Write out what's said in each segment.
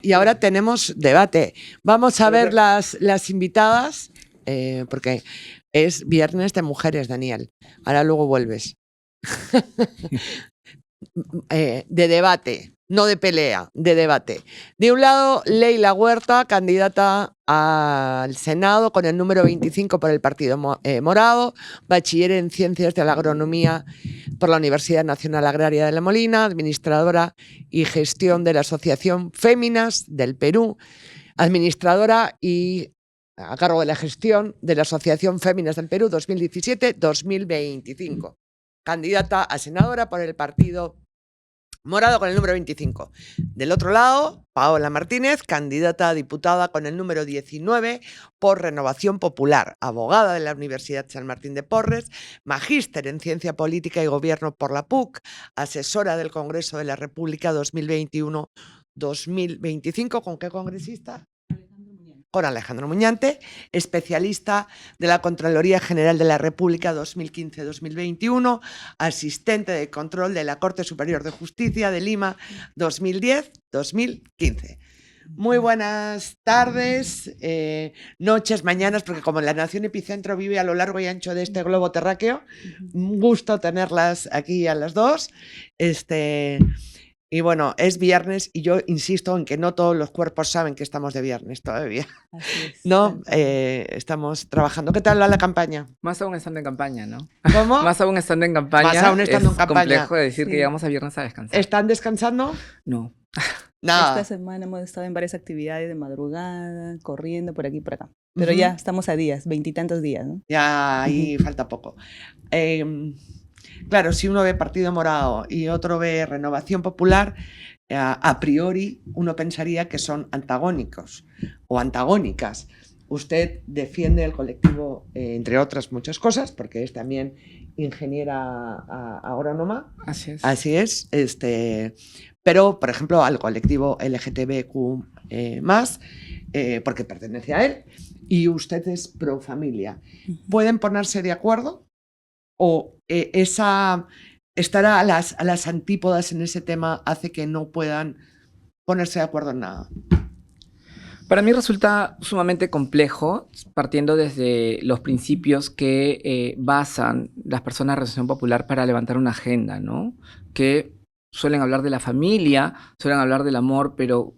Y ahora tenemos debate. Vamos a ver las invitadas, porque es viernes de mujeres, Daniel. Ahora luego vuelves. De debate, no de pelea, de debate. De un lado, Leila Huerta, candidata al Senado con el número 25 por el Partido Morado, bachiller en Ciencias de la Agronomía por la Universidad Nacional Agraria de La Molina, administradora y gestión de la Asociación Féminas del Perú, administradora y a cargo de la gestión de la Asociación Féminas del Perú 2017-2025. Candidata a senadora por el Partido Morado con el número 25. Del otro lado, Paola Martínez, candidata a diputada con el número 19 por Renovación Popular, abogada de la Universidad San Martín de Porres, magíster en Ciencia Política y Gobierno por la PUC, asesora del Congreso de la República 2021-2025. ¿Con qué congresista? Con Alejandro Muñante, especialista de la Contraloría General de la República 2015-2021, asistente de control de la Corte Superior de Justicia de Lima 2010-2015. Muy buenas tardes, noches, mañanas, porque como la Nación Epicentro vive a lo largo y ancho de este globo terráqueo, un gusto tenerlas aquí a las dos. Y bueno, es viernes y yo insisto en que no todos los cuerpos saben que estamos de viernes todavía. Así es. ¿No? Estamos trabajando. ¿Qué tal va la campaña? Más aún estando en campaña, ¿no? ¿Cómo? Más aún estando en campaña. Más aún estando en campaña. Es complejo decir Sí. que llegamos a viernes a descansar. ¿Están descansando? No. Nada. Esta semana hemos estado en varias actividades de madrugada, corriendo por aquí y por acá. Pero Ujú. ya estamos a días, 20 y tantos días, ¿no? Ya ahí falta poco. Claro, si uno ve Partido Morado y otro ve Renovación Popular, a priori uno pensaría que son antagónicos o antagónicas. Usted defiende el colectivo, entre otras muchas cosas, porque es también ingeniera agrónoma. Así es. Así es. Pero, por ejemplo, al colectivo LGTBQ+, porque pertenece a él, y usted es pro familia. ¿Pueden ponerse de acuerdo? ¿O estar a las antípodas en ese tema hace que no puedan ponerse de acuerdo en nada? Para mí resulta sumamente complejo, partiendo desde los principios que basan las personas de Renovación Popular para levantar una agenda, ¿no? Que suelen hablar de la familia, suelen hablar del amor, pero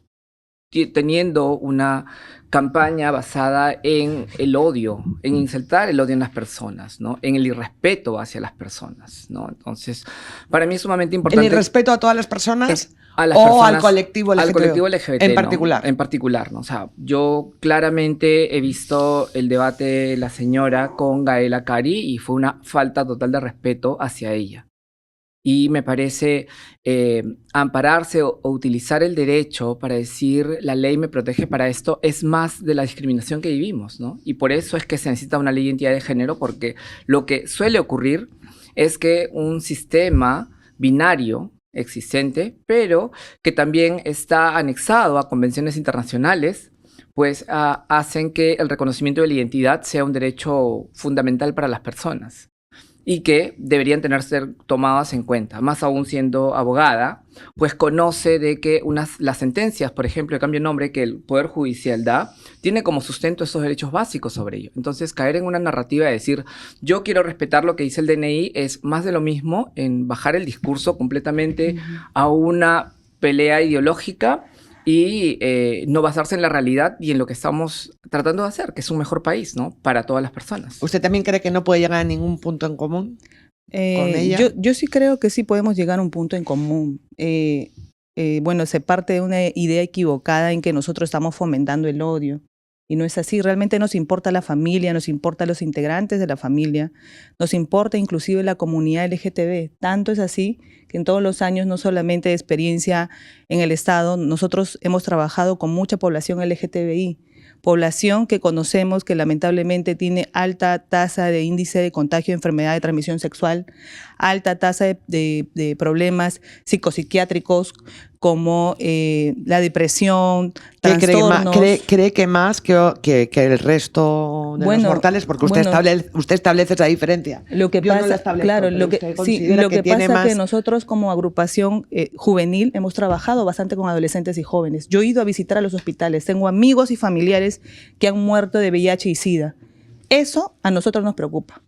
teniendo una campaña basada en el odio, en insertar el odio en las personas, ¿no? En el irrespeto hacia las personas, ¿no? Entonces, para mí es sumamente importante... ¿El irrespeto a todas las personas a las o personas, al colectivo LGBT? Al colectivo LGBT, en ¿no? particular. En particular, ¿no? O sea, yo claramente he visto el debate de la señora con Gaela Cari y fue una falta total de respeto hacia ella. Y me parece ampararse o utilizar el derecho para decir la ley me protege para esto es más de la discriminación que vivimos, ¿no? Y por eso es que se necesita una ley de identidad de género, porque lo que suele ocurrir es que un sistema binario existente, pero que también está anexado a convenciones internacionales, pues hacen que el reconocimiento de la identidad sea un derecho fundamental para las personas y que deberían ser tomadas en cuenta. Más aún siendo abogada, pues conoce de que las sentencias, por ejemplo, de cambio de nombre que el Poder Judicial da, tiene como sustento esos derechos básicos sobre ello. Entonces, caer en una narrativa de decir, yo quiero respetar lo que dice el DNI, es más de lo mismo en bajar el discurso completamente a una pelea ideológica y no basarse en la realidad y en lo que estamos tratando de hacer, que es un mejor país, ¿no? Para todas las personas. ¿Usted también cree que no puede llegar a ningún punto en común con ella? Yo sí creo que sí podemos llegar a un punto en común. Bueno, se parte de una idea equivocada en que nosotros estamos fomentando el odio. Y no es así, realmente nos importa la familia, nos importa los integrantes de la familia, nos importa inclusive la comunidad LGTB. Tanto es así que en todos los años, no solamente de experiencia en el Estado, nosotros hemos trabajado con mucha población LGTBI, población que conocemos que lamentablemente tiene alta tasa de índice de contagio de enfermedad de transmisión sexual, alta tasa de problemas psicopsiquiátricos, como la depresión, ¿Qué trastornos. cree que más que el resto de los mortales? Porque usted, usted establece esa diferencia. Lo que Yo pasa, no la establezco, claro, pero lo que, usted sí, considera lo que tiene pasa más... es que nosotros como agrupación juvenil hemos trabajado bastante con adolescentes y jóvenes. Yo he ido a visitar a los hospitales, tengo amigos y familiares que han muerto de VIH y SIDA. Eso a nosotros nos preocupa.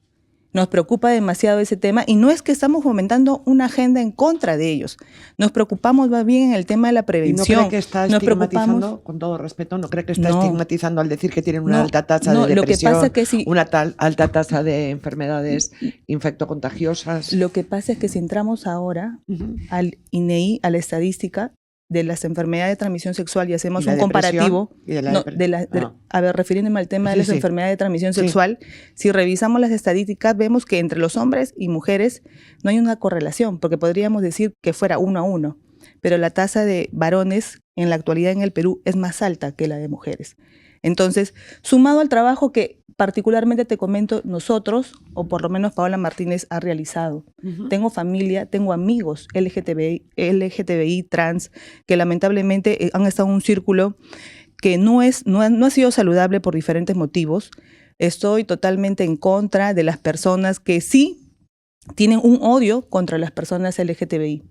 Nos preocupa demasiado ese tema y no es que estamos fomentando una agenda en contra de ellos. Nos preocupamos más bien en el tema de la prevención. ¿Y no cree que está estigmatizando, con todo respeto, no cree que está estigmatizando al decir que tienen una alta tasa de depresión, lo que pasa que una alta tasa de enfermedades infectocontagiosas? Lo que pasa es que si entramos ahora al INEI, a la estadística de las enfermedades de transmisión sexual y hacemos un comparativo, a ver, refiriéndome al tema de las enfermedades de transmisión sexual, si revisamos las estadísticas vemos que entre los hombres y mujeres no hay una correlación, porque podríamos decir que fuera 1 a 1, pero la tasa de varones en la actualidad en el Perú es más alta que la de mujeres. Entonces, sumado al trabajo que particularmente te comento nosotros, o por lo menos Paola Martínez ha realizado. Tengo familia, tengo amigos LGTBI trans, que lamentablemente han estado en un círculo que no ha sido saludable por diferentes motivos. Estoy totalmente en contra de las personas que sí tienen un odio contra las personas LGTBI.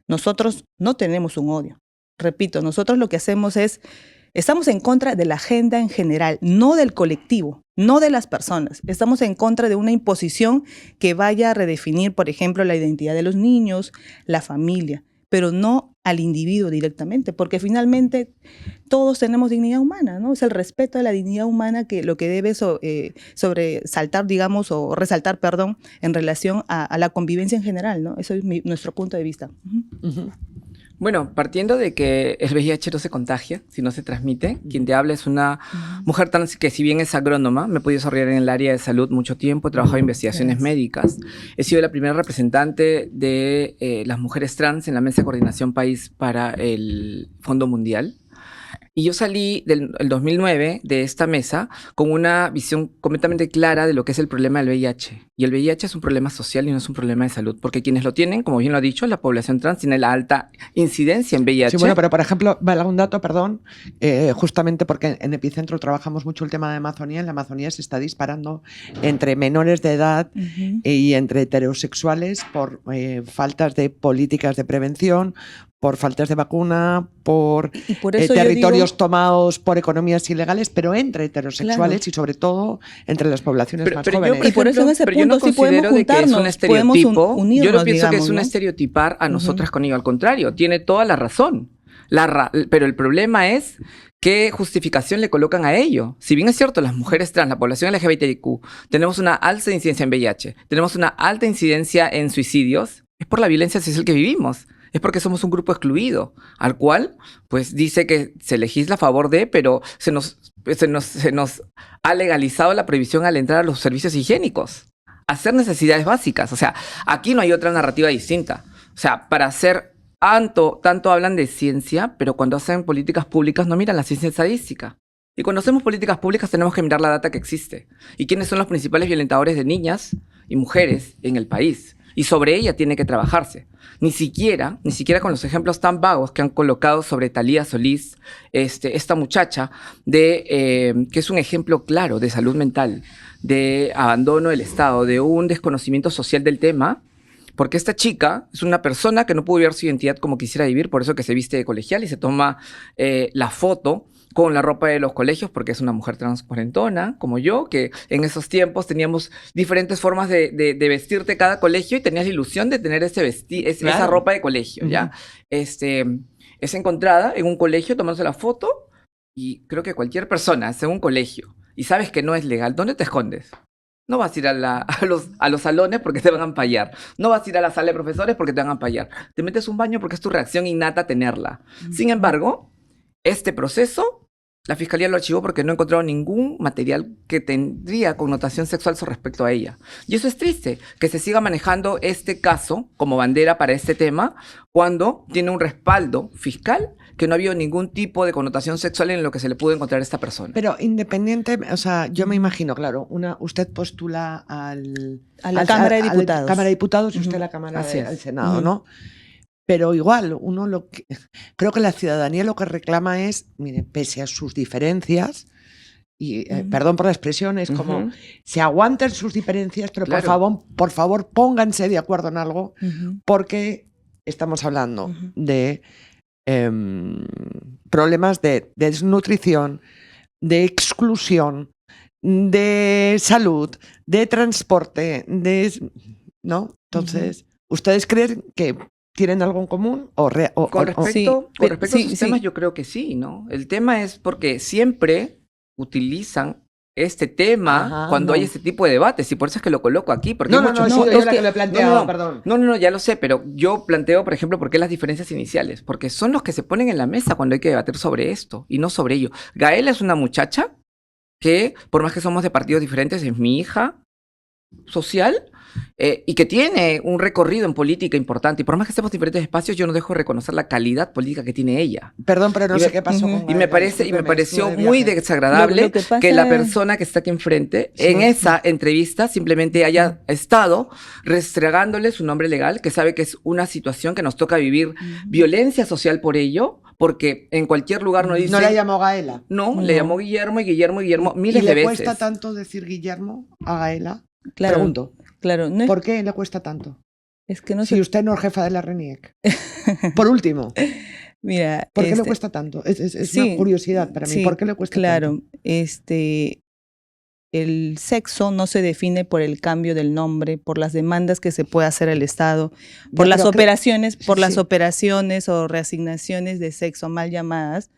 Nosotros no tenemos un odio. Repito, nosotros lo que hacemos es estamos en contra de la agenda en general, no del colectivo, no de las personas. Estamos en contra de una imposición que vaya a redefinir, por ejemplo, la identidad de los niños, la familia, pero no al individuo directamente, porque finalmente todos tenemos dignidad humana, ¿no? Es el respeto a la dignidad humana que lo que debe sobresaltar, digamos, o resaltar, perdón, en relación a la convivencia en general, ¿no? Eso es nuestro punto de vista. Bueno, partiendo de que el VIH no se contagia, si no se transmite, quien te habla es una mujer trans que si bien es agrónoma, me he podido desarrollar en el área de salud mucho tiempo, he trabajado en investigaciones médicas, he sido la primera representante de las mujeres trans en la Mesa de Coordinación País para el Fondo Mundial. Y yo salí del 2009 de esta mesa con una visión completamente clara de lo que es el problema del VIH. Y el VIH es un problema social y no es un problema de salud, porque quienes lo tienen, como bien lo ha dicho, la población trans tiene la alta incidencia en VIH. Sí, bueno, pero por ejemplo, vale algún dato, perdón, justamente porque en Epicentro trabajamos mucho el tema de Amazonía. En la Amazonía se está disparando entre menores de edad y entre heterosexuales por faltas de políticas de prevención, por faltas de vacuna, por territorios tomados por economías ilegales, pero entre heterosexuales y sobre todo entre las poblaciones más jóvenes. Y por eso en ese punto sí podemos juntarnos, podemos unirnos, yo no pienso que es un ¿no? estereotipar a nosotras con ello, al contrario, tiene toda la razón. Pero el problema es qué justificación le colocan a ello. Si bien es cierto, las mujeres trans, la población LGBTIQ, tenemos una alta incidencia en VIH, tenemos una alta incidencia en suicidios, es por la violencia social que vivimos. Es porque somos un grupo excluido, al cual, pues, dice que se legisla a favor de, pero se nos ha legalizado la prohibición al entrar a los servicios higiénicos, hacer necesidades básicas. O sea, aquí no hay otra narrativa distinta. O sea, para hacer tanto hablan de ciencia, pero cuando hacen políticas públicas no miran la ciencia estadística. Y cuando hacemos políticas públicas tenemos que mirar la data que existe. ¿Y quiénes son los principales violentadores de niñas y mujeres en el país? Y sobre ella tiene que trabajarse. Ni siquiera con los ejemplos tan vagos que han colocado sobre Thalía Solís, esta muchacha, que es un ejemplo claro de salud mental, de abandono del Estado, de un desconocimiento social del tema, porque esta chica es una persona que no pudo vivir su identidad como quisiera vivir, por eso que se viste de colegial y se toma la foto con la ropa de los colegios, porque es una mujer trans cuarentona, como yo, que en esos tiempos teníamos diferentes formas de vestirte cada colegio y tenías la ilusión de tener esa ropa de colegio, ¿ya? Es encontrada en un colegio tomándose la foto y creo que cualquier persona, en un colegio, y sabes que no es legal, ¿dónde te escondes? No vas a ir a los salones porque te van a ampallar. No vas a ir a la sala de profesores porque te van a ampallar. Te metes un baño porque es tu reacción innata a tenerla. Sin embargo, este proceso, la Fiscalía lo archivó porque no encontraron ningún material que tendría connotación sexual respecto a ella. Y eso es triste, que se siga manejando este caso como bandera para este tema cuando tiene un respaldo fiscal que no ha habido ningún tipo de connotación sexual en lo que se le pudo encontrar a esta persona. Pero independiente, o sea, yo me imagino, claro, usted postula a la Cámara de Diputados. Cámara de Diputados y usted a la Cámara del Senado, ¿no? Pero igual, creo que la ciudadanía lo que reclama es, mire, pese a sus diferencias, y perdón por la expresión, es como, se aguanten sus diferencias, pero por favor, pónganse de acuerdo en algo, porque estamos hablando de problemas de desnutrición, de exclusión, de salud, de transporte, ¿no? Entonces, ¿ustedes creen que tienen algo en común? Con respecto a sus temas, yo creo que sí, ¿no? El tema es porque siempre utilizan este tema cuando hay este tipo de debates, y por eso es que lo coloco aquí. Porque yo la que lo he planteado, perdón. No, ya lo sé, pero yo planteo, por ejemplo, por qué las diferencias iniciales, porque son los que se ponen en la mesa cuando hay que debatir sobre esto, y no sobre ello. Gaela es una muchacha que, por más que somos de partidos diferentes, es mi hija social, y que tiene un recorrido en política importante, y por más que estemos en diferentes espacios, yo no dejo de reconocer la calidad política que tiene ella. Perdón, pero no sé qué pasó con y me pareció muy desagradable que la persona que está aquí enfrente, en esa entrevista, simplemente haya estado restregándole su nombre legal, que sabe que es una situación que nos toca vivir violencia social por ello, porque en cualquier lugar no dice... ¿No le llamó Gaela? No, le llamó Guillermo miles de veces. ¿Y le cuesta tanto decir Guillermo a Gaela? Claro. Pregunto. Claro, no es, ¿Por qué le cuesta tanto? Es que no si usted no es jefa de la RENIEC. Por último. Mira, ¿por qué le cuesta tanto? Es una curiosidad para mí. ¿Por qué le cuesta tanto? Claro, el sexo no se define por el cambio del nombre, por las demandas que se puede hacer al Estado, por las operaciones, las operaciones o reasignaciones de sexo mal llamadas.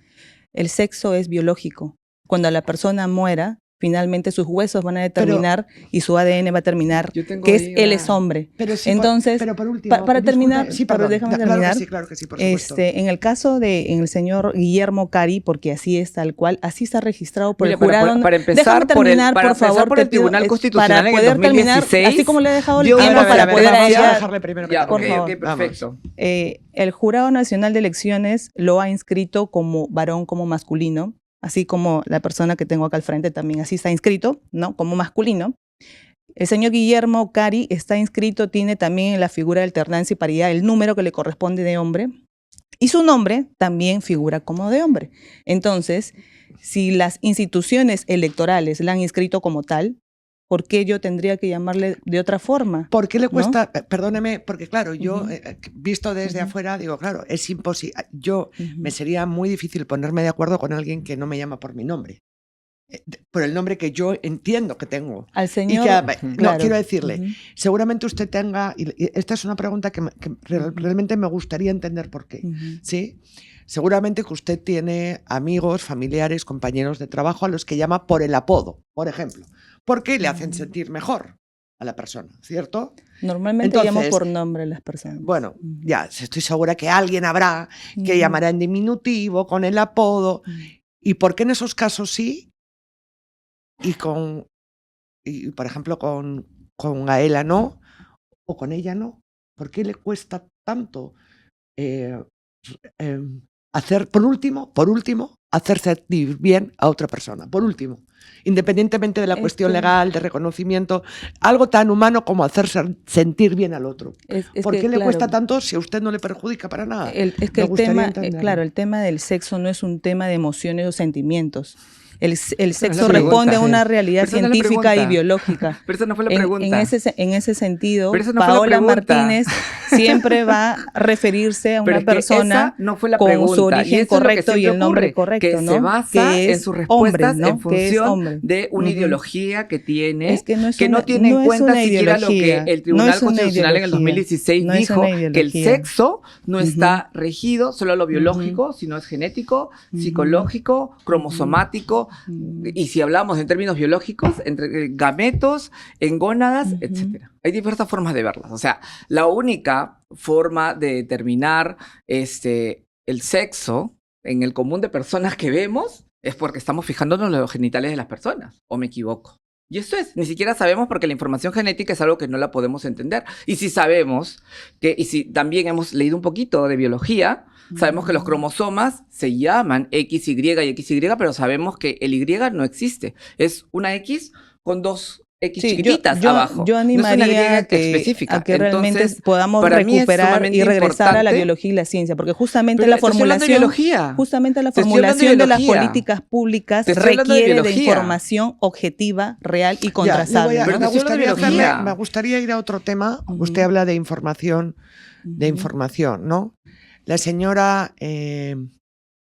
El sexo es biológico. Cuando la persona muera, finalmente sus huesos van a determinar y su ADN va a determinar que él es hombre. Entonces, por último, para terminar, déjame terminar. Claro que sí, por supuesto. En el caso en el señor Guillermo Cari, porque así es tal cual, así está registrado por el jurado. Para empezar por el Tribunal Constitucional para poder en el 2016, terminar, así como le he dejado el tiempo para poder a ella. Dejarle primero que por favor. Okay, perfecto. El Jurado Nacional de Elecciones lo ha inscrito como varón, como masculino. Así como la persona que tengo acá al frente también así está inscrito, ¿no? Como masculino. El señor Guillermo Cari está inscrito, tiene también en la figura de alternancia y paridad el número que le corresponde de hombre, y su nombre también figura como de hombre. Entonces, si las instituciones electorales la han inscrito como tal, ¿por qué yo tendría que llamarle de otra forma? ¿Por qué le cuesta? ¿No? Perdóneme, porque claro, yo visto desde afuera, digo, claro, es imposible. Me sería muy difícil ponerme de acuerdo con alguien que no me llama por mi nombre. Por el nombre que yo entiendo que tengo. Al señor. No, quiero decirle, seguramente usted tenga, y esta es una pregunta que realmente me gustaría entender por qué. ¿Sí? Seguramente que usted tiene amigos, familiares, compañeros de trabajo a los que llama por el apodo, por ejemplo. Porque le hacen sentir mejor a la persona, ¿cierto? Normalmente llamo por nombre a las personas. Bueno, ya estoy segura que alguien habrá que llamará en diminutivo, con el apodo. ¿Y por qué en esos casos sí? Y por ejemplo, con Gaela no, o con ella no. ¿Por qué le cuesta tanto hacer, por último, hacer sentir bien a otra persona? Por último. Independientemente de la cuestión legal, de reconocimiento, algo tan humano como hacerse sentir bien al otro. ¿Por qué le cuesta tanto si a usted no le perjudica para nada? Es que el tema del sexo no es un tema de emociones o sentimientos. El sexo responde a una realidad científica y biológica. Pero esa no fue la pregunta. En ese sentido, Paola Martínez siempre va a referirse a una persona con su origen correcto y el nombre correcto, ¿no? Que se basa en sus respuestas en función de una ideología que tiene, que no tiene en cuenta siquiera lo que el Tribunal Constitucional en el 2016 dijo, que el sexo no está regido solo a lo biológico, sino es genético, psicológico, cromosomático, y si hablamos en términos biológicos, entre gametos, en gónadas, etcétera. Hay diversas formas de verlas. O sea, la única forma de determinar el sexo en el común de personas que vemos es porque estamos fijándonos en los genitales de las personas. ¿O me equivoco? Y esto ni siquiera sabemos porque la información genética es algo que no la podemos entender. Y si sabemos y si también hemos leído un poquito de biología, sabemos que los cromosomas se llaman XY y XY, pero sabemos que el Y no existe. Es una X con dos X Sí, chiquititas abajo. yo No es una animaría griega a que específica. realmente Entonces, podamos para mí es recuperar sumamente y regresar a la importante. biología y la ciencia, porque justamente Pero la te estoy hablando de formulación, biología. justamente la Te estoy hablando de formulación de las biología. políticas públicas Te estoy hablando de requiere de biología. información objetiva, real y Ya, contrastable, Pero ¿no? te estoy hablando de biología. me gustaría ir a otro tema. Ujú. Usted habla de información, Ujú. ¿no? La señora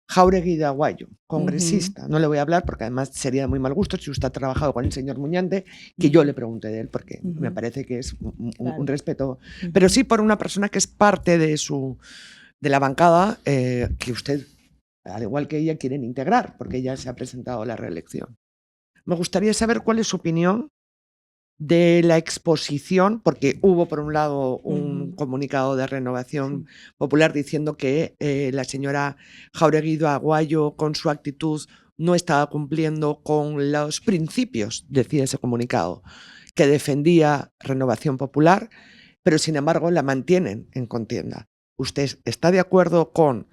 Jáuregui de Aguayo, congresista, no le voy a hablar porque además sería de muy mal gusto si usted ha trabajado con el señor Muñante, que yo le pregunte de él, porque me Ujú. parece que es Claro. un respeto, pero sí por una persona que es parte de la bancada que usted, al igual que ella, quieren integrar, porque ella se ha presentado a la reelección. Me gustaría saber cuál es su opinión de la exposición, porque hubo por un lado un Ujú. comunicado de Renovación Sí. Popular diciendo que la señora Jáuregui de Aguayo con su actitud no estaba cumpliendo con los principios, decía ese comunicado, que defendía Renovación Popular, pero sin embargo la mantienen en contienda. ¿Usted está de acuerdo con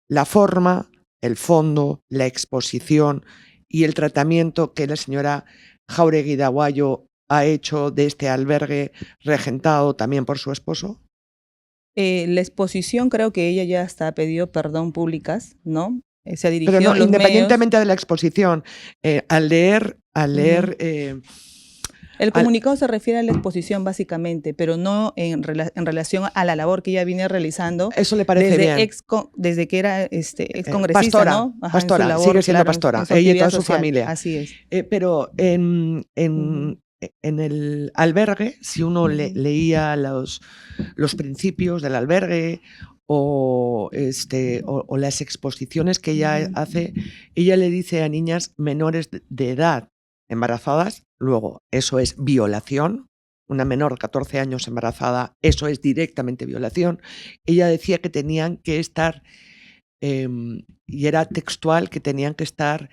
la forma, el fondo, la exposición y el tratamiento que la señora Jáuregui de Aguayo ha hecho de este albergue regentado también por su esposo? La exposición, creo que ella ya hasta ha pedido perdón públicas, ¿no? Se ha Pero dirigido no, a los medios. independientemente de la exposición, al leer, El al- comunicado se refiere a la exposición básicamente, pero no en relación a la labor que ella viene realizando eso le parece desde, bien. desde que era ex congresista, Pastora, ¿no? Ajá, en su pastora, labor, sigue siendo claro, pastora, en su ella y actividad toda su social. familia. Así es. Pero en Ujú. el albergue, si uno Ujú. leía los principios del albergue o las exposiciones que ella Ujú. hace, ella le dice a niñas menores de edad embarazadas, luego eso es violación, una menor de 14 años embarazada, eso es directamente violación. Ella decía que tenían que estar, y era textual, que tenían que estar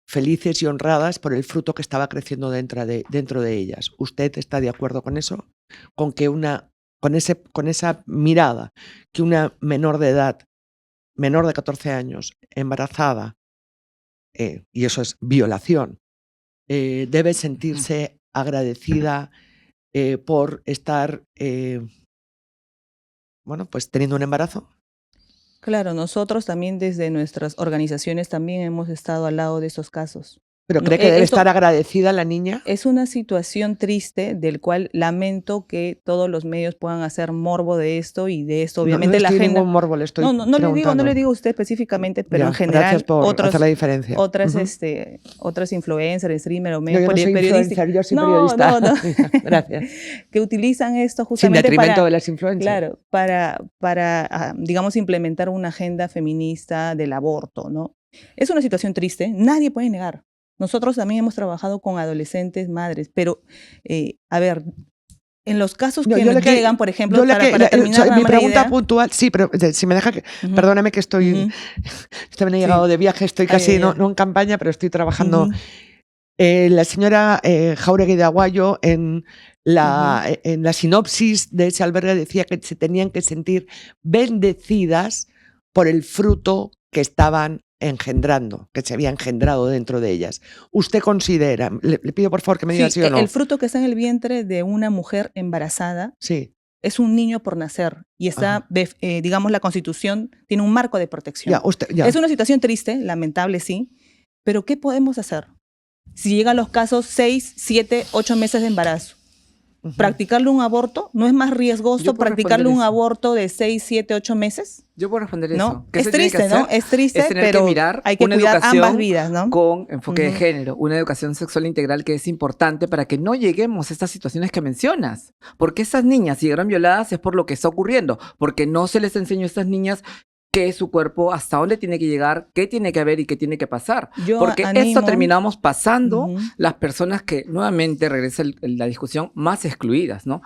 felices y honradas por el fruto que estaba creciendo dentro de ellas. ¿Usted está de acuerdo con eso? Con que con esa mirada, que una menor de edad, menor de 14 años, embarazada, y eso es violación, debe sentirse agradecida por estar, bueno, pues teniendo un embarazo. Claro, nosotros también desde nuestras organizaciones también hemos estado al lado de esos casos. ¿Pero No, cree que debe esto estar agradecida la niña? es una situación triste del cual lamento que todos los medios puedan hacer morbo de esto y de esto, No, obviamente no la estoy en agenda. ningún morbo, le estoy No preguntando. le digo a usted específicamente, pero Ya, en general gracias por hacer la diferencia. otras, Ujú. Otras influencers, streamers o No, medios yo no soy periodísticos. influencer, yo soy No, periodista. no, no. Gracias. Que utilizan esto Sin justamente detrimento para, de las influencers. claro, digamos, implementar una agenda feminista del aborto, ¿no? Es una situación triste, nadie puede negar. Nosotros también hemos trabajado con adolescentes, madres, pero, a ver, en los casos No, que yo nos lo que- llegan, por ejemplo, yo la para que- la- terminar mi nada más la pregunta idea. puntual, sí, pero si me deja, Ujú, perdóname que estoy, ujú, también he sí. llegado de viaje, estoy Ay, casi ay, no, ay. no en campaña, pero estoy trabajando. Ujú, La señora Jáuregui de Aguayo en ujú. en la sinopsis de ese albergue decía que se tenían que sentir bendecidas por el fruto que estaban engendrando, que se había engendrado dentro de ellas. ¿Usted considera, le pido por favor que me diga Sí, sí o no? el fruto que está en el vientre de una mujer embarazada Sí, es un niño por nacer y está, ajá. digamos, la Constitución tiene un marco de protección. Ya. Es una situación triste, lamentable, sí, pero ¿qué podemos hacer? Si llegan los casos 6, 7, 8 meses de embarazo, Ujú. ¿practicarle un aborto? ¿No es más riesgoso Yo puedo practicarle responder un eso. aborto de 6, 7, 8 meses? Yo puedo responder ¿No? eso. ¿Qué Es se tiene que triste, ¿no? hacer? Es triste, Es tener pero que mirar hay que una cuidar educación ambas vidas, ¿no? con enfoque de Ujú. género, una educación sexual integral que es importante para que no lleguemos a estas situaciones que mencionas. Porque esas niñas, si eran violadas, es por lo que está ocurriendo, porque no se les enseñó a estas niñas qué es su cuerpo, hasta dónde tiene que llegar, qué tiene que haber y qué tiene que pasar. Yo Porque esto animo- terminamos pasando Ujú. las personas que, nuevamente regresa la discusión, más excluidas, ¿no?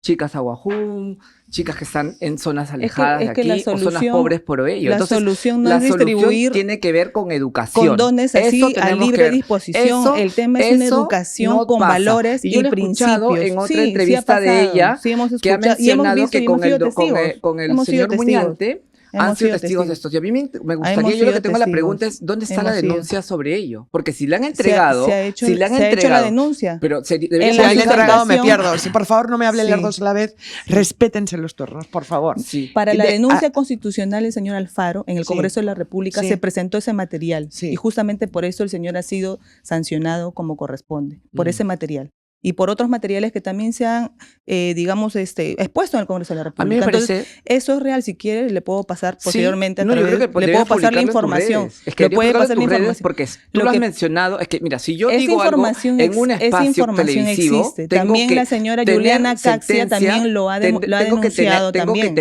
Chicas aguajum, chicas que están en zonas alejadas es de que la aquí, o zonas solución- pobres por ello. la Entonces, solución no la es solución distribuir tiene que ver con educación. condones así Eso a tenemos libre que ver. disposición. Eso- El tema es una eso educación no con pasa. valores Y yo y lo he escuchado principios. en otra Sí, entrevista sí ha de pasado. ella, Sí hemos que ha escuchado y hemos mencionado visto que y hemos sido con testigos. el Hemos sido señor testigos. Muñante han Hemos sido sido testigos de testigos. esto. Y a mí me Hemos gustaría, yo lo que sido tengo la pregunta testigos. es, ¿dónde está la Hemos sido. denuncia sobre ello? Porque si le han Se ha, entregado, se ha hecho, si le han se ha hecho la entregado, denuncia. pero debería En Si ser la han una entregado me sustentación- pierdo. Si por favor no me hablen las Sí. dos a la vez, respétense los turnos, por favor. Sí. Para la De- denuncia constitucional del señor Alfaro, en el Sí. Congreso de la República Sí. se presentó ese material. Sí. Y justamente por eso el señor ha sido sancionado como corresponde, por Mm. ese material. Y por otros materiales que también se han, digamos, expuesto en el Congreso de la A mí República. me parece... Entonces, eso es real. Si quiere, le puedo pasar Sí, posteriormente no, a yo través, creo que le deberías puedo pasar la publicarlo en tus información. redes. Es que Le deberías puede publicarlo pasar en la tus redes información. porque tú Lo lo has que- mencionado. Es que, mira, si yo Esa digo algo información, en un esa espacio información televisivo, existe. tengo También que la señora tener Juliana Caxia sentencia, también lo ha denunciado también.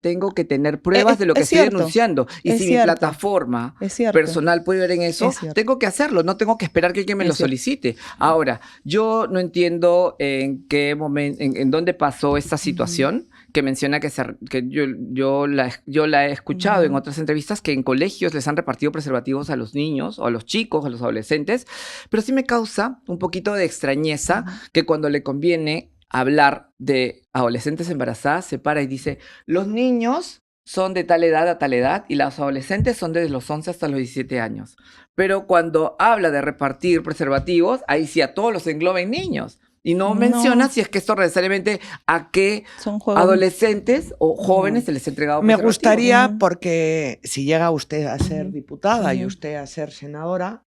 Tengo que tener pruebas de lo que es estoy cierto, denunciando. Y es si mi cierto. plataforma Es cierto. personal puede ver en eso, Es cierto. tengo que hacerlo. No tengo que esperar que alguien me Es lo cierto. solicite. Ahora, yo no entiendo en qué momento, en dónde pasó esta situación que menciona que yo la he escuchado en Ujú. otras entrevistas, que en colegios les han repartido preservativos a los niños o a los chicos, a los adolescentes, pero sí me causa un poquito de extrañeza que cuando le conviene hablar de adolescentes embarazadas se para y dice, los niños son de tal edad a tal edad y los adolescentes son desde los 11 hasta los 17 años. Pero cuando habla de repartir preservativos, ahí sí a todos los engloben niños. Y no No. menciona si es que esto necesariamente a qué Son juegos. adolescentes o jóvenes se les ha entregado Me preservativos. gustaría, Ujú. porque si llega usted a ser Ujú. diputada y Ujú. usted a ser senadora,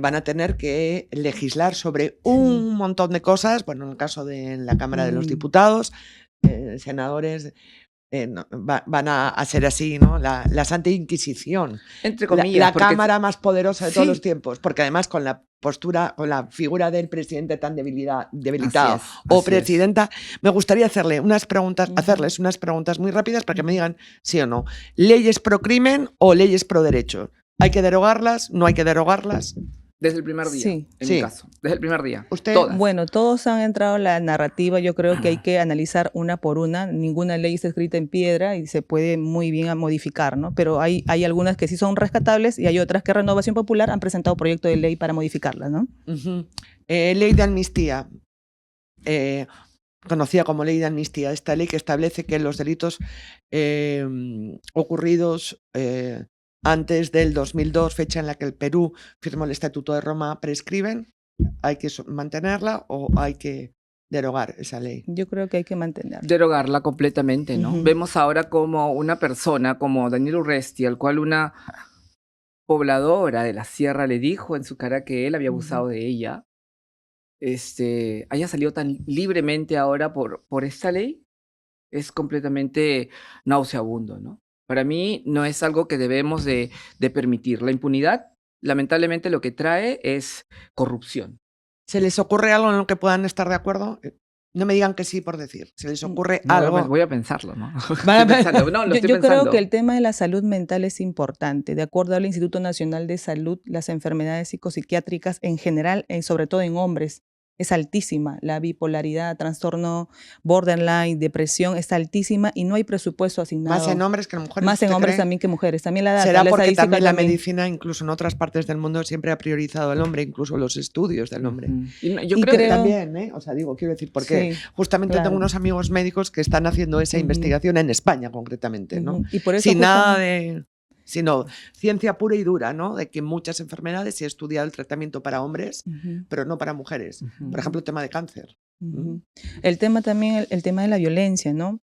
van a tener que legislar sobre un montón de cosas. Bueno, en el caso de la Cámara de los Mm. Diputados, senadores van a ser así, ¿no? La Santa Inquisición. Entre La, comillas. la porque Cámara más poderosa de todos Sí. los tiempos, porque además con la postura, con la figura del presidente tan debilitado Así es, o así es. presidenta, me gustaría hacerles unas preguntas muy rápidas para que me digan sí o no. ¿Leyes pro crimen o leyes pro derecho? ¿Hay que derogarlas? ¿No hay que derogarlas? Desde el primer día, Sí. en Sí. mi caso. Desde el primer día. Usted- Todas. Bueno, todos han entrado en la narrativa. Yo creo que hay que analizar una por una. Ninguna ley está escrita en piedra y se puede muy bien modificar, ¿no? Pero hay algunas que sí son rescatables y hay otras que Renovación Popular han presentado proyecto de ley para modificarlas, ¿no? Ujú. Ley de amnistía. Conocida como ley de amnistía. Esta ley que establece que los delitos ocurridos antes del 2002, fecha en la que el Perú firmó el Estatuto de Roma, prescriben. ¿Hay que mantenerla o hay que derogar esa ley? Yo creo que hay que mantenerla. Derogarla completamente, ¿no? Ujú. Vemos ahora como una persona como Daniel Urresti, al cual una pobladora de la sierra le dijo en su cara que él había abusado de ella, haya salido tan libremente ahora por esta ley, es completamente nauseabundo, ¿no? Para mí no es algo que debemos de permitir. La impunidad, lamentablemente, lo que trae es corrupción. ¿Se les ocurre algo en lo que puedan estar de acuerdo? No me digan que sí por decir. ¿Se les ocurre No, algo? voy a pensarlo, ¿no? Van a- Estoy pensando, no, lo estoy Yo creo pensando. que el tema de la salud mental es importante. De acuerdo al Instituto Nacional de Salud, las enfermedades psicopsiquiátricas en general, sobre todo en hombres, es altísima. La bipolaridad, trastorno borderline, depresión es altísima y no hay presupuesto asignado. Más en hombres que en mujeres. Más en ¿usted hombres cree? también que mujeres. También la data, Será la porque estadística también la también. medicina, incluso en otras partes del mundo, siempre ha priorizado al hombre, incluso los estudios del hombre. Ujú. Y yo Y creo que creo- También, ¿eh? O sea, quiero decir, porque Sí, justamente claro. tengo unos amigos médicos que están haciendo esa Ujú. investigación en España, concretamente, ¿no? Ujú. Y por eso Sin nada justamente- sino ciencia pura y dura, ¿no? De que muchas enfermedades se ha estudiado el tratamiento para hombres, Ujú. pero no para mujeres. Ujú. Por ejemplo, el tema de cáncer. Ujú. El tema también, el tema de la violencia, ¿no?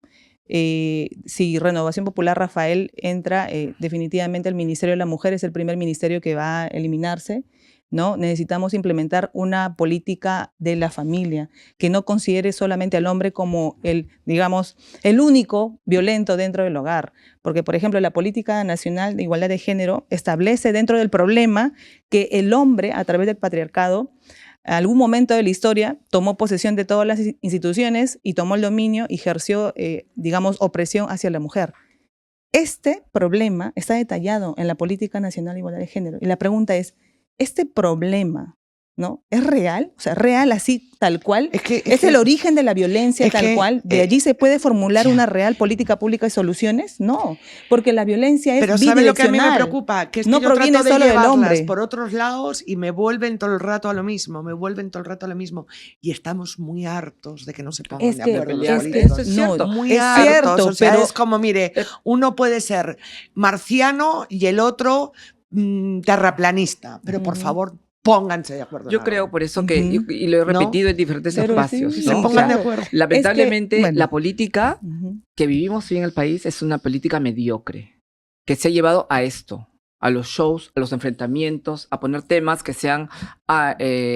Si Renovación Popular, Rafael, entra, definitivamente el Ministerio de la Mujer es el primer ministerio que va a eliminarse, ¿no? Necesitamos implementar una política de la familia que no considere solamente al hombre como digamos, el único violento dentro del hogar. Porque, por ejemplo, la Política Nacional de Igualdad de Género establece dentro del problema que el hombre, a través del patriarcado, en algún momento de la historia tomó posesión de todas las instituciones y tomó el dominio y ejerció, digamos, opresión hacia la mujer. Este problema está detallado en la Política Nacional de Igualdad de Género. Y la pregunta es, ¿este problema ¿no? ¿Es real? O sea, real así, tal cual. Es el origen de la violencia, tal cual. ¿De allí se puede formular ya. una real política pública y soluciones? No, porque la violencia es Pero ¿sabe lo que a mí me bidireccional. preocupa? Que es No que yo proviene trato de solo del llevarlas hombre. por otros lados y me vuelven todo el rato a lo mismo, Y estamos muy hartos de que no se pongan Es de que- acuerdo los es que políticos. eso es no, cierto. Muy es hartos, cierto, o sea, pero es como, mire, uno puede ser marciano y el otro terraplanista, pero por Ujú. favor, pónganse de acuerdo. Yo en creo algo. por eso que, Ujú. y lo he ¿No? repetido en diferentes Pero espacios, sí, Que se ¿no? O pongan sea, de acuerdo. lamentablemente, bueno. la política Ujú. que vivimos hoy en el país es una política mediocre, que se ha llevado a esto, a los shows, a los enfrentamientos, a poner temas que sean,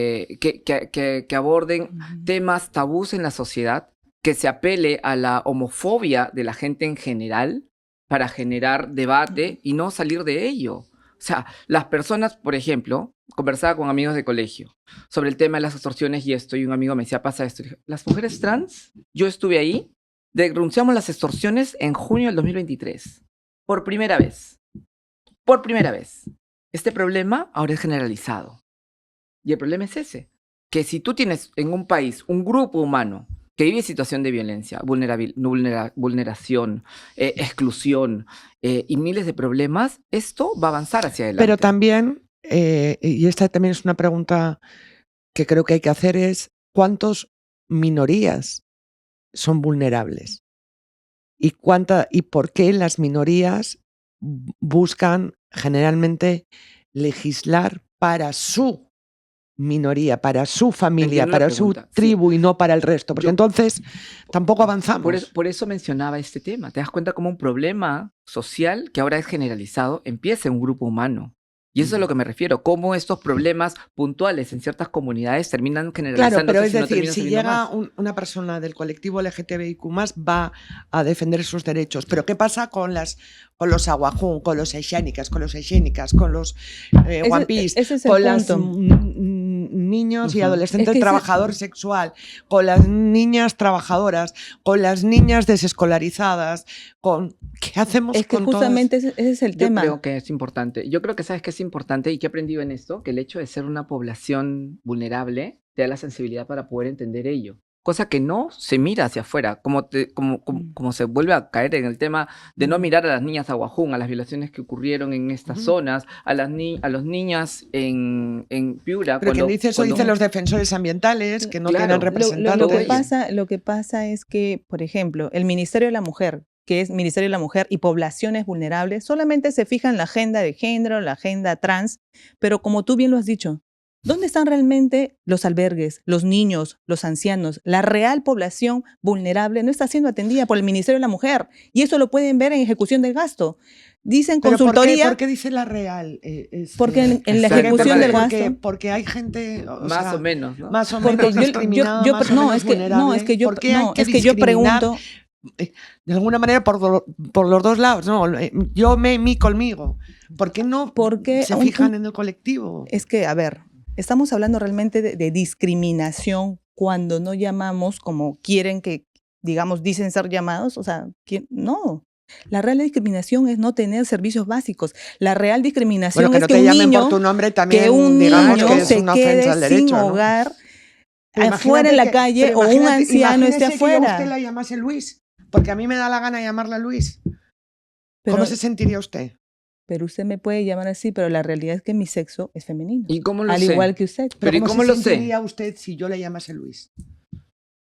que aborden Ujú. temas tabús en la sociedad, que se apele a la homofobia de la gente en general para generar debate y no salir de ello. O sea, las personas, por ejemplo, conversaba con amigos de colegio sobre el tema de las extorsiones y esto, y un amigo me decía, pasa esto. Y dije, las mujeres trans, yo estuve ahí, denunciamos las extorsiones en junio del 2023. Por primera vez. Por primera vez. Este problema ahora es generalizado. Y el problema es ese, que si tú tienes en un país un grupo humano que vive situación de violencia, vulneración, exclusión y miles de problemas, esto va a avanzar hacia adelante. Pero también, y esta también es una pregunta que creo que hay que hacer, es ¿cuántas minorías son vulnerables? ¿Y por qué las minorías buscan generalmente legislar para su minoría, para su familia, Entiendo la para su pregunta, sí. tribu y no para el resto? Porque entonces tampoco avanzamos. Por eso mencionaba este tema. Te das cuenta cómo un problema social que ahora es generalizado empieza en un grupo humano. Y eso es a lo que me refiero, cómo estos problemas puntuales en ciertas comunidades terminan generalizándose. Claro, pero es no decir, terminan si saliendo llega más. una persona del colectivo LGTBIQ+, va a defender sus derechos. Pero ¿qué pasa con los aguajún, con los exénicas, con los One Piece, ese es el con los punto. niños y Ujú. adolescentes Es que trabajador sexual, con las niñas trabajadoras, con las niñas desescolarizadas, ¿qué hacemos Es que con todas? justamente ese es el Yo tema. creo que es importante. Yo creo que sabes que es importante y que he aprendido en esto, que el hecho de ser una población vulnerable te da la sensibilidad para poder entender ello. Cosa que no se mira hacia afuera, como se vuelve a caer en el tema de no mirar a las niñas aguajún, a las violaciones que ocurrieron en estas zonas, a los niñas en Piura. Pero quien dice eso dicen los defensores ambientales que no Claro. tienen Lo- representantes. Lo que pasa es que, por ejemplo, el Ministerio de la Mujer, que es Ministerio de la Mujer y Poblaciones Vulnerables, solamente se fija en la agenda de género, la agenda trans, pero como tú bien lo has dicho, ¿dónde están realmente los albergues, los niños, los ancianos? La real población vulnerable no está siendo atendida por el Ministerio de la Mujer y eso lo pueden ver en ejecución de gasto. Dicen ¿Pero consultoría. ¿por qué dice la real? Porque en la Exacto. ejecución del Porque- gasto. Porque hay gente Más o menos, ¿no? más o Porque menos discriminada, más o no, menos es que vulnerable. es que yo ¿Por qué hay no, que es que yo discriminar pregunto, de alguna manera por los dos lados? No, yo mí conmigo. ¿Por qué no Porque se fijan en el colectivo? es que, a ver, estamos hablando realmente de discriminación cuando no llamamos como quieren que, digamos, dicen ser llamados, o sea, no. La real discriminación es no tener servicios básicos. La real discriminación Bueno, que es no que te un llamen niño, por tu nombre también, que un digamos niño que es se una quede ofensa al sin derecho, ¿no? hogar Pero afuera en la calle pero o un imagínate- anciano esté imagínese que yo a afuera. usted la llamase Luis, porque a mí me da la gana llamarla Luis. Pero, ¿Cómo se sentiría usted? pero usted me puede llamar así, pero la realidad es que mi sexo es femenino. ¿Y cómo lo Al sé? igual que usted. Pero ¿y ¿cómo cómo se lo sé? sentiría usted si yo le llamase Luis?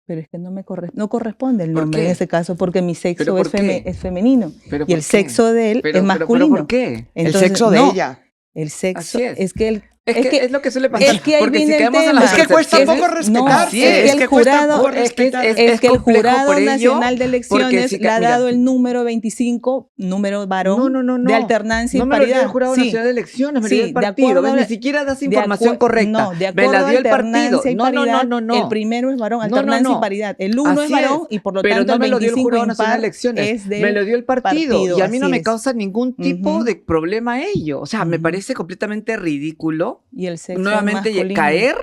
Pero es que no corresponde el ¿Por nombre qué? en ese caso, porque mi ¿Pero sexo por es, qué? es femenino ¿Pero y por el qué? sexo de él es masculino. ¿Pero por qué? Entonces, el sexo de no, ella. El sexo Así es. es que él Es lo que suele pasar. es que ahí porque viene si el quedamos en tema. las Es que cuesta percepciones- poco respetar. Así es que el cuesta jurado- poco es que respetar. es que el complejo Jurado por ello, Nacional de porque Elecciones si le ha mira, dado el número 25, número varón, no. de alternancia No y me lo dio paridad. el Jurado Sí. Nacional de Elecciones, me lo Sí, dio el de partido. acuerdo ¿Ves? a- Ni siquiera das de información acuer- correcta. No, de me acuerdo la a dio el partido. alternancia y paridad, No. el primero es varón, No, alternancia no. y paridad. El uno Así es varón es. y por lo Pero tanto no el me lo dio el 25 Jurado Nacional de impar Elecciones. es del Me lo dio el partido. Y a mí no así me es. causa ningún tipo Ujú. de problema ello. O sea, me Ujú. parece completamente ridículo Y el sexo nuevamente masculino. caer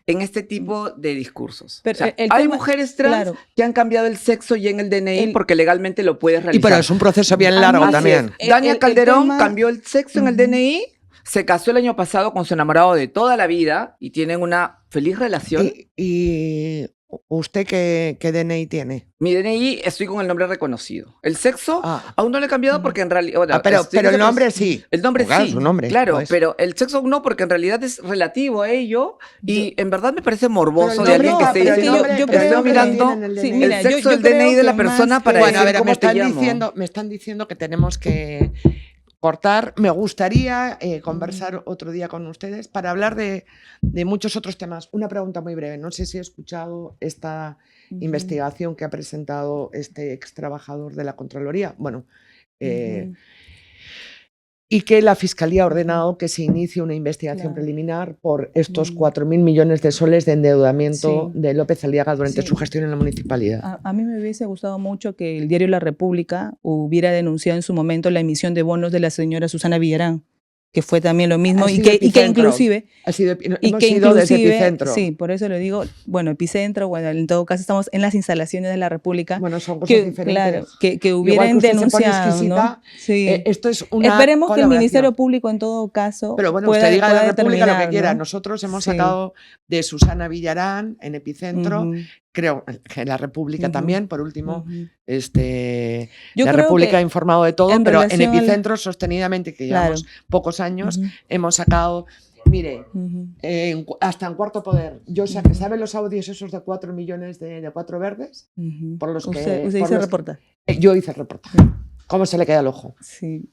en este tipo de discursos. Pero O sea, el hay tema- mujeres trans claro. que han cambiado el sexo ya en el DNI El- porque legalmente lo puedes Y realizar. pero es un proceso bien largo Así Así también. es. Dania el Calderón tema- cambió el sexo en el Ujú. DNI se casó el año pasado con su enamorado de toda la vida y tienen una feliz relación. ¿Y usted qué DNI tiene? Mi DNI estoy con el nombre reconocido. El sexo Ah. aún no lo he cambiado porque en realidad... bueno, pero estoy el en nombre sí. El nombre Claro, sí. su nombre, Claro, pues. pero el sexo no, porque en realidad es relativo a ello y en verdad me parece morboso Pero de el alguien que nombre- esté pero el diciendo, nombre- yo pero el creo nombre que- lo mirando tienen en el Sí, DNI. mira, el sexo yo del DNI de creo la que persona más para que- Bueno, a decir ver, cómo te llamo. me están diciendo que tenemos que cortar. Me gustaría conversar otro día con ustedes para hablar de muchos otros temas. Una pregunta muy breve. No sé si he escuchado esta investigación que ha presentado este ex trabajador de la Contraloría. Bueno, y que la Fiscalía ha ordenado que se inicie una investigación Claro. preliminar por estos 4.000 millones de soles de endeudamiento Sí. de López Aliaga durante Sí. su gestión en la municipalidad. A mí me hubiese gustado mucho que el diario La República hubiera denunciado en su momento la emisión de bonos de la señora Susana Villarán, que fue también lo mismo, Ha y sido que epicentro. inclusive... Ha sido, Y hemos que ido desde inclusive, Epicentro. sí, por eso le digo, bueno, Epicentro, bueno, en todo caso estamos en las instalaciones de la República, Bueno, son cosas que, diferentes. claro, que Igual hubieran que usted se pone denunciado, exquisita, ¿no? Sí. Esto es una Esperemos que el colaboración. Ministerio Público en todo caso Pero bueno, pueda, usted diga a la pueda República lo que determinar, quiera. ¿no? Nosotros hemos Sí. sacado de Susana Villarán en Epicentro, Ujú, creo que en la República ujú, también, por último, ujú. la Yo creo República que ha informado de todo, en pero en relación al- Epicentro sostenidamente, que Claro. llevamos pocos años, Ujú, hemos sacado, mire, ujú. hasta en Cuarto Poder. Yo sé que sabe los audios esos de 4 millones de 4 verdes, Ujú. por los que... Usted por hizo los- reportaje. Yo hice el reportaje. ¿Cómo se le queda el ojo? Sí.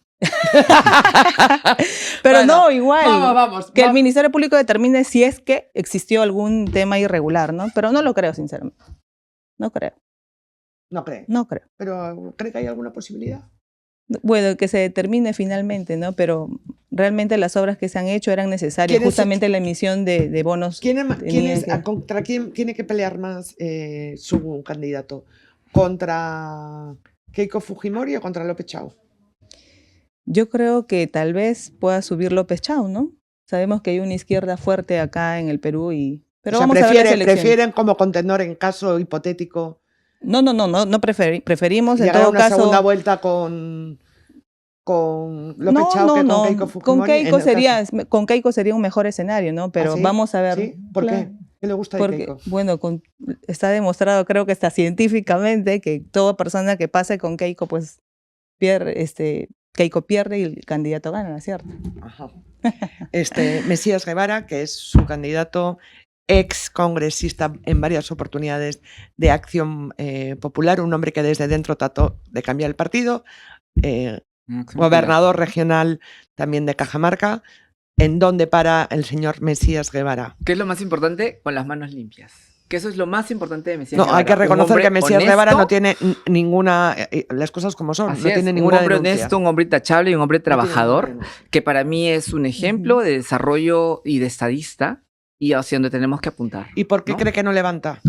Pero Bueno, no, igual. Vamos. Que el Ministerio Público determine si es que existió algún tema irregular, ¿no? Pero no lo creo, sinceramente. No creo, No cree. no creo. Pero ¿cree que hay alguna posibilidad? Bueno, que se determine finalmente, ¿no? Pero realmente las obras que se han hecho eran necesarias, ¿Quién es- justamente la emisión de bonos. ¿Contra quién tiene que pelear más su candidato? ¿Contra Keiko Fujimori o contra López Chau? Yo creo que tal vez pueda subir López Chau, ¿no? Sabemos que hay una izquierda fuerte acá en el Perú y... Pero O sea, vamos a ver las elecciones. prefieren como contendor en caso hipotético No preferimos en llegar a todo una caso... segunda vuelta con López Chau que con Keiko Fujimori. Con Keiko sería un mejor escenario, ¿no? Pero ¿Ah, sí? vamos a ver. ¿Sí? ¿Por Claro. qué? ¿Qué le gusta de Porque, Keiko? bueno, está demostrado, creo que está científicamente, que toda persona que pase con Keiko, pues pierde, Keiko pierde y el candidato gana, ¿no es cierto? Ajá. Mesías Guevara, que es su candidato, ex congresista en varias oportunidades de Acción Popular, un hombre que desde dentro trató de cambiar el partido, gobernador regional también de Cajamarca. ¿En dónde para el señor Mesías Guevara? ¿Qué es lo más importante? Con las manos limpias. Que eso es lo más importante de Mesías No, Guevara. hay que Un reconocer hombre que Mesías honesto, Guevara no tiene ninguna, las cosas como son, así no es, tiene un ninguna hombre denuncia. honesto, un hombre intachable y un hombre No tiene trabajador, ninguna denuncia. que para mí es un ejemplo de desarrollo y de estadista y hacia donde tenemos que apuntar. ¿Y por qué ¿no? cree que no levanta?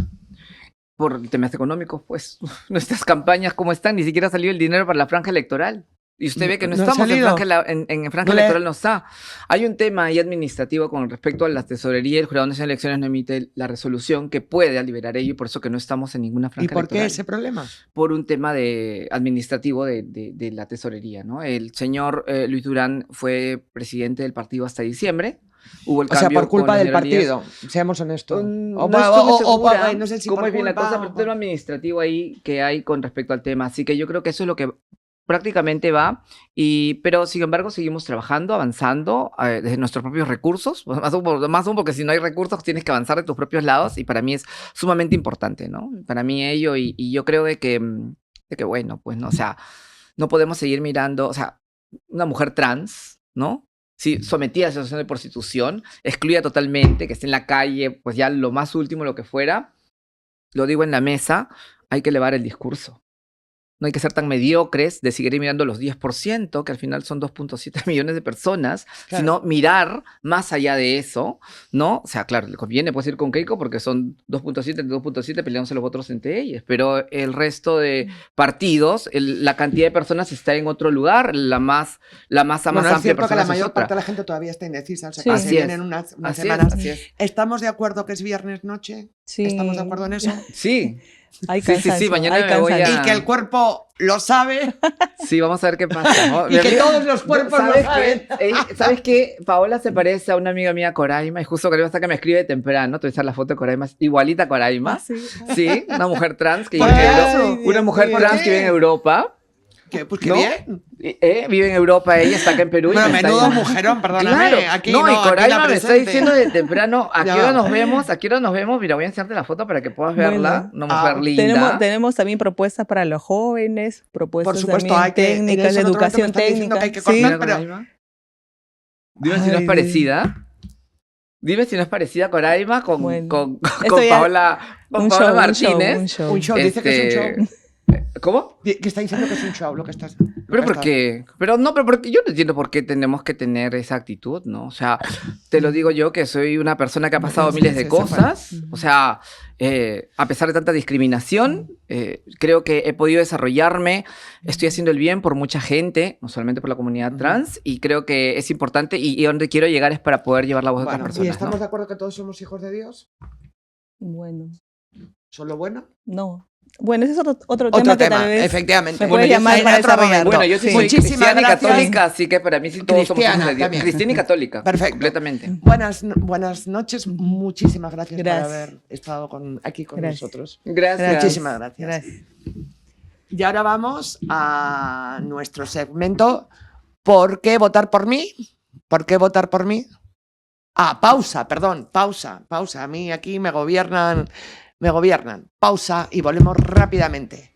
Por temas económicos, pues nuestras campañas cómo están, ni siquiera ha salido el dinero para la franja electoral. Y usted ve que no ¿No ha estamos en salido? franja, en franja No le- electoral, no está. Hay un tema ahí administrativo con respecto a la tesorería. El Jurado Nacional de Elecciones no emite la resolución que puede liberar ello y por eso que no estamos en ninguna ¿Y franja por qué electoral. ese problema? Por un tema administrativo de la tesorería, ¿no? El señor Luis Durán fue presidente del partido hasta diciembre. Hubo el O sea, cambio por culpa con la del señora Elías. partido, seamos honestos. No estoy muy segura no sé si cómo por es bien la culpa cosa, o pero un por- tema administrativo ahí que hay con respecto al tema. Así que yo creo que eso es lo que prácticamente va, pero sin embargo seguimos trabajando, avanzando desde nuestros propios recursos, más aún porque si no hay recursos tienes que avanzar de tus propios lados y para mí es sumamente importante, ¿no? Para mí ello y yo creo de que bueno, pues no, o sea, no podemos seguir mirando, o sea, una mujer trans, ¿no? Sí, sometida a situación de prostitución, excluida totalmente, que esté en la calle, pues ya lo más último, lo que fuera, lo digo en la mesa, hay que elevar el discurso. No hay que ser tan mediocres de seguir mirando los 10%, que al final son 2.7 millones de personas, Claro. sino mirar más allá de eso, ¿no? O sea, claro, le conviene pues ir con Keiko porque son 2.7 entre 2.7 peleándose los votos entre ellas, pero el resto de partidos, la cantidad de personas está en otro lugar, la masa Bueno, más es amplia de cierto que la personas es mayor otra. parte de la gente todavía está indecisa, o sea, Sí. que Así se es. vienen unas Así semanas. es, así es. ¿Estamos de acuerdo que es viernes noche? Sí. ¿Estamos de acuerdo en eso? Sí, Hay Sí, sí, sí, cansancio, mañana hay me voy a- cansancio. Y que el cuerpo lo sabe Sí, vamos a ver qué pasa, ¿no? y que todos los cuerpos lo ¿Sabes saben. qué? ¿Sabes qué? Paola se parece a una amiga mía, Coraima, y justo Coraima está que me escribe temprano. Te voy a echar la foto de Coraima, es igualita a Coraima. Ah, sí. Sí, una mujer trans que ¿Por vive qué en eso? Europa. Una mujer Dios trans mío. que vive en Europa. Pues qué ¿No? bien. Vive en Europa, ella está acá en Perú. Bueno, y me está menudo diciendo- mujerón, perdóname. Claro, Aquí no, y aquí Coraima la me está presente. diciendo de temprano, ¿a Ya qué hora va. nos vemos? ¿A qué hora nos vemos? Mira, voy a enseñarte la foto para que puedas verla. Bueno. Una mujer Ah, linda. Tenemos también propuestas para los jóvenes, propuestas Por supuesto, también hay que. en técnicas, eso de en otro momento me educación están diciendo técnica. que hay que Sí. cortar, Mira, pero. Coraima. Dime si no es Ay, parecida. Dime si no es parecida a Coraima con, Bueno, con esto ya- Paola, con un Paola show, Martínez. un show. Un show, dice que es un Este, show. ¿Cómo? Que está diciendo que es un show lo que estás. ¿Pero por qué? Pero porque yo no entiendo por qué tenemos que tener esa actitud, ¿no? O sea, te lo digo yo que soy una persona que ha pasado miles de se fue. cosas. O sea, a pesar de tanta discriminación, creo que he podido desarrollarme. Estoy haciendo el bien por mucha gente, no solamente por la comunidad trans, y creo que es importante y donde quiero llegar es para poder llevar la voz de Bueno, otras ¿y personas, estamos ¿no? de acuerdo que todos somos hijos de Dios? Bueno, ¿Solo bueno? no. Bueno, ese es otro Otro tema que tema, tal vez efectivamente. me puede Bueno, llamar en para otro desarrollar. momento. Bueno, yo sí Sí. soy Muchísimas cristiana y gracias. católica, así que para mí sí todos somos hijos Cristiana de Dios. también. Cristiana y católica. Perfecto. Completamente. Buenas noches. Muchísimas gracias, Gracias. por haber estado aquí con Gracias. nosotros. Gracias. Muchísimas gracias. Gracias. Y ahora vamos a nuestro segmento ¿Por qué votar por mí? ¿Por qué votar por mí? Pausa, perdón, pausa. A mí aquí me gobiernan. Pausa y volvemos rápidamente.